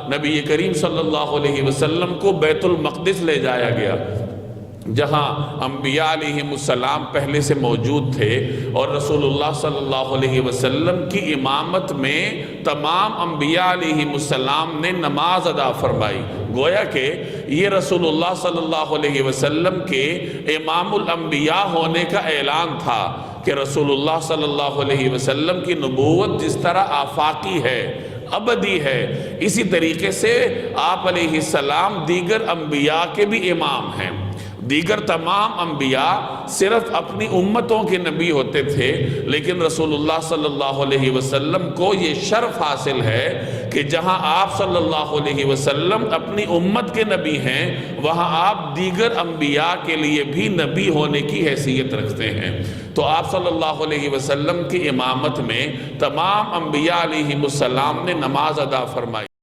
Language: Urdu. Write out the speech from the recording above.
نبی کریم صلی اللہ علیہ وسلم کو بیت المقدس لے جایا گیا، جہاں انبیاء علیہم السلام پہلے سے موجود تھے، اور رسول اللہ صلی اللہ علیہ وسلم کی امامت میں تمام انبیاء علیہم السلام نے نماز ادا فرمائی۔ گویا کہ یہ رسول اللہ صلی اللہ علیہ وسلم کے امام-ال-انبیاء ہونے کا اعلان تھا کہ رسول اللہ صلی اللہ علیہ وسلم کی نبوت جس طرح آفاقی ہے، ابدی ہے، اسی طریقے سے آپ علیہ السلام دیگر انبیاء کے بھی امام ہیں۔ دیگر تمام انبیاء صرف اپنی امتوں کے نبی ہوتے تھے، لیکن رسول اللہ صلی اللہ علیہ وسلم کو یہ شرف حاصل ہے کہ جہاں آپ صلی اللہ علیہ وسلم اپنی امت کے نبی ہیں، وہاں آپ دیگر انبیاء کے لیے بھی نبی ہونے کی حیثیت رکھتے ہیں۔ تو آپ صلی اللہ علیہ وسلم کی امامت میں تمام انبیاء علیہم السلام نے نماز ادا فرمائی۔